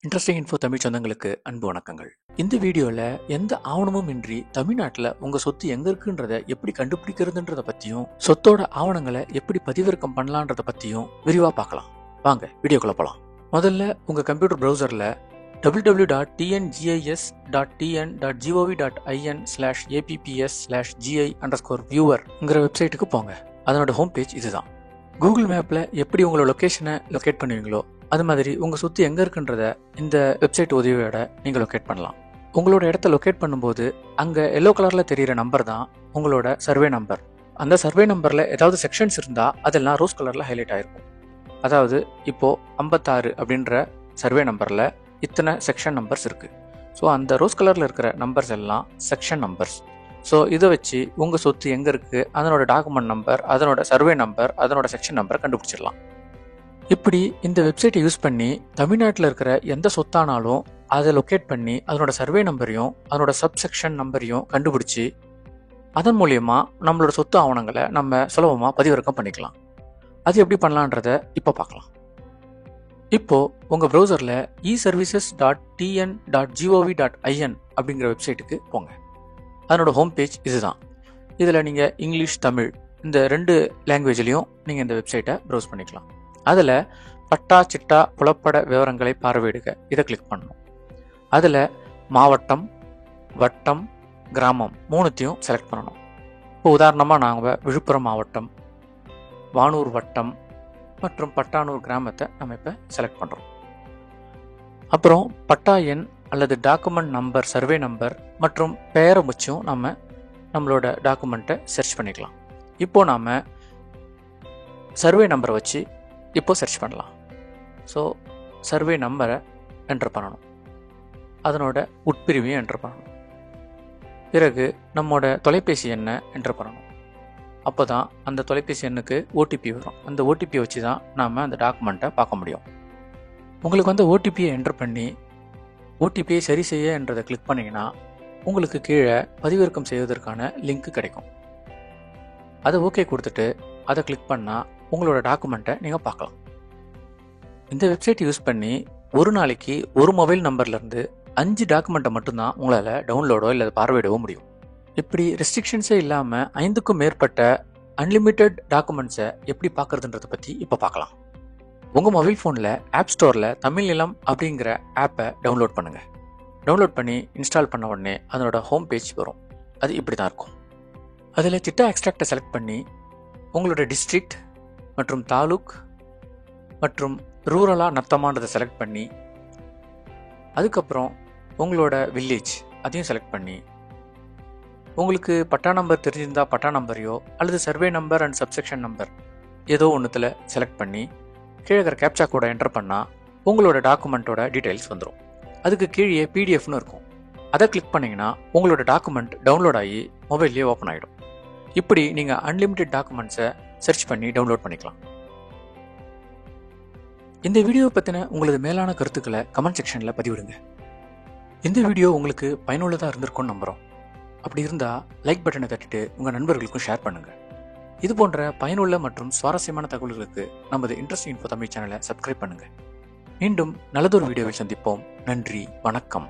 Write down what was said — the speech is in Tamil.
இன்ட்ரெஸ்டிங் இன்ஃபோ தமிழ் சொந்தங்களுக்கு அன்பு வணக்கங்கள். இந்த வீடியோவில் எந்த ஆவணமும் இன்றி தமிழ்நாட்டில் உங்கள் சொத்து எங்கே இருக்குன்றதை எப்படி கண்டுபிடிக்கிறதுன்றத பற்றியும் சொத்தோட ஆவணங்களை எப்படி பதிவிறக்கம் பண்ணலான்றத பற்றியும் விரிவாக பார்க்கலாம். வாங்க வீடியோக்குள்ள போகலாம். முதல்ல உங்கள் கம்ப்யூட்டர் ப்ரௌசரில் www.tngis.tn.gov.in/apps/gi_viewer வெப்சைட்டுக்கு போங்க. அதனோட ஹோம் பேஜ் இதுதான். கூகுள் மேப்பில் எப்படி உங்களோட லொக்கேஷனை லொக்கேட் பண்ணுவீங்களோ அது மாதிரி உங்கள் சொத்து எங்கே இருக்குன்றத இந்த வெப்சைட் உதவியோட நீங்கள் லொக்கேட் பண்ணலாம். உங்களோட இடத்த லொக்கேட் பண்ணும்போது அங்கே எல்லோ கலரில் தெரிகிற நம்பர் தான் உங்களோட சர்வே நம்பர். அந்த சர்வே நம்பரில் ஏதாவது செக்ஷன்ஸ் இருந்தால் அதெல்லாம் ரோஸ் கலரில் ஹைலைட் ஆகிருக்கும். அதாவது இப்போது 56 அப்படின்ற சர்வே நம்பரில் இத்தனை செக்ஷன் நம்பர்ஸ் இருக்குது. ஸோ அந்த ரோஸ் கலரில் இருக்கிற நம்பர்ஸ் எல்லாம் செக்ஷன் நம்பர்ஸ். ஸோ இதை வச்சு உங்கள் சொத்து எங்கே இருக்குது, அதனோட டாக்குமெண்ட் நம்பர், அதனோட சர்வே நம்பர், அதனோட செக்ஷன் நம்பரை கண்டுபிடிச்சிடலாம். இப்படி இந்த வெப்சைட்டை யூஸ் பண்ணி தமிழ்நாட்டில் இருக்கிற எந்த சொத்தானாலும் அதை லொக்கேட் பண்ணி அதனோட சர்வே நம்பரையும் அதனோட சப்செக்ஷன் நம்பரையும் கண்டுபிடிச்சி அதன் மூலியமா நம்மளோட சொத்து ஆவணங்களை நம்ம சுலபமாக பதிவிறக்கம் பண்ணிக்கலாம். அது எப்படி பண்ணலான்றத இப்போ பார்க்கலாம். இப்போ உங்கள் ப்ரௌசரில் eservices.tn.gov.in அப்படிங்கிற வெப்சைட்டுக்கு போங்க. அதனோட ஹோம் பேஜ் இதுதான். இதில் நீங்கள் இங்கிலீஷ், தமிழ் இந்த 2 லாங்குவேஜ்லையும் நீங்கள் இந்த வெப்சைட்டை ப்ரௌஸ் பண்ணிக்கலாம். அதில் பட்டா சிட்டா புலப்பட விவரங்களை பார்வையிடுக இதை கிளிக் பண்ணணும். அதில் மாவட்டம், வட்டம், கிராமம் 3த்தையும் செலக்ட் பண்ணணும். இப்போ உதாரணமாக நாங்கள் விழுப்புரம் மாவட்டம், வானூர் வட்டம் மற்றும் பட்டானூர் கிராமத்தை நம்ம இப்போ செலக்ட் பண்ணுறோம். அப்புறம் பட்டா எண் அல்லது டாக்குமெண்ட் நம்பர், சர்வே நம்பர் மற்றும் பெயரை வச்சும் நம்மளோட டாக்குமெண்ட்டை சர்ச் பண்ணிக்கலாம். இப்போது நாம் சர்வே நம்பரை வச்சு சர்ச் பண்ணலாம். ஸோ சர்வே நம்பரை என்டர் பண்ணணும். அதனோட உட்பிரிவையும் என்டர் பண்ணணும். பிறகு நம்மளோட தொலைபேசி எண்ணை என்டர் பண்ணணும். அப்போ தான் அந்த தொலைபேசி எண்ணுக்கு ஓடிபி வரும். அந்த ஓடிபியை வச்சு தான் நாம் அந்த டாக்குமெண்ட்டை பார்க்க முடியும். உங்களுக்கு வந்து ஓடிபியை என்டர் பண்ணி ஓடிபியை சரி செய்ய என்றதை கிளிக் பண்ணிங்கன்னா உங்களுக்கு கீழே பதிவிறக்கம் செய்வதற்கான லிங்க் கிடைக்கும். அதை ஓகே கொடுத்துட்டு அதை கிளிக் பண்ணால் உங்களோட டாக்குமெண்ட்டை நீங்கள் பார்க்கலாம். இந்த வெப்சைட் யூஸ் பண்ணி ஒரு நாளைக்கு ஒரு மொபைல் நம்பர்லேருந்து 5 டாக்குமெண்ட்டை மட்டும்தான் உங்களால் டவுன்லோடோ இல்லை பார்வையிடவோ முடியும். இப்படி ரெஸ்ட்ரிக்ஷன்ஸே இல்லாமல் 5க்கும் மேற்பட்ட அன்லிமிட்டெட் டாக்குமெண்ட்ஸை எப்படி பார்க்குறதுன்றதை பற்றி இப்போ பார்க்கலாம். உங்கள் மொபைல் ஃபோனில் ஆப் ஸ்டோரில் தமிழ் நிலம் அப்படிங்கிற ஆப்பை டவுன்லோட் பண்ணுங்கள். டவுன்லோட் பண்ணி இன்ஸ்டால் பண்ண உடனே அதனோட ஹோம் பேஜ் வரும். அது இப்படி தான் இருக்கும். அதில் சிட்டா எக்ஸ்ட்ராக்டை செலக்ட் பண்ணி உங்களோட டிஸ்ட்ரிக்ட் மற்றும் தாலுக் மற்றும் ரூரலாக நத்தமானதை செலக்ட் பண்ணி அதுக்கப்புறம் உங்களோட வில்லேஜ் அதையும் செலக்ட் பண்ணி உங்களுக்கு பட்டா நம்பர் தெரிஞ்சிருந்தால் பட்டா நம்பரையோ அல்லது survey number and subsection number ஏதோ ஒன்றுத்தில் செலக்ட் பண்ணி கீழே இருக்கிற கேப்சா கோடை என்டர் பண்ணால் உங்களோட டாக்குமெண்ட்டோட டீட்டெயில்ஸ் வந்துடும். அதுக்கு கீழே பிடிஎஃப்னு இருக்கும். அதை கிளிக் பண்ணிங்கன்னா உங்களோட டாக்குமெண்ட் டவுன்லோட் ஆகி மொபைல்லேயே ஓப்பன் ஆகிடும். இப்படி நீங்கள் அன்லிமிட்டெட் டாக்குமெண்ட்ஸை சர்ச் பண்ணி டவுன்லோட் பண்ணிக்கலாம். இந்த வீடியோ பற்றின உங்களது மேலான கருத்துக்களை கமெண்ட் செக்ஷனில் பதிவிடுங்க. இந்த வீடியோ உங்களுக்கு பயனுள்ளதாக இருந்திருக்கும்னு நம்புகிறோம். அப்படி இருந்தால் லைக் பட்டனை தட்டிட்டு உங்கள் நண்பர்களுக்கும் ஷேர் பண்ணுங்கள். இது போன்ற பயனுள்ள மற்றும் சுவாரஸ்யமான தகவல்களுக்கு நமது இன்ட்ரெஸ்டிங் இன்ஃபோ தமிழ் சேனலை சப்ஸ்கிரைப் பண்ணுங்கள். மீண்டும் நல்லதொரு வீடியோவில் சந்திப்போம். நன்றி, வணக்கம்.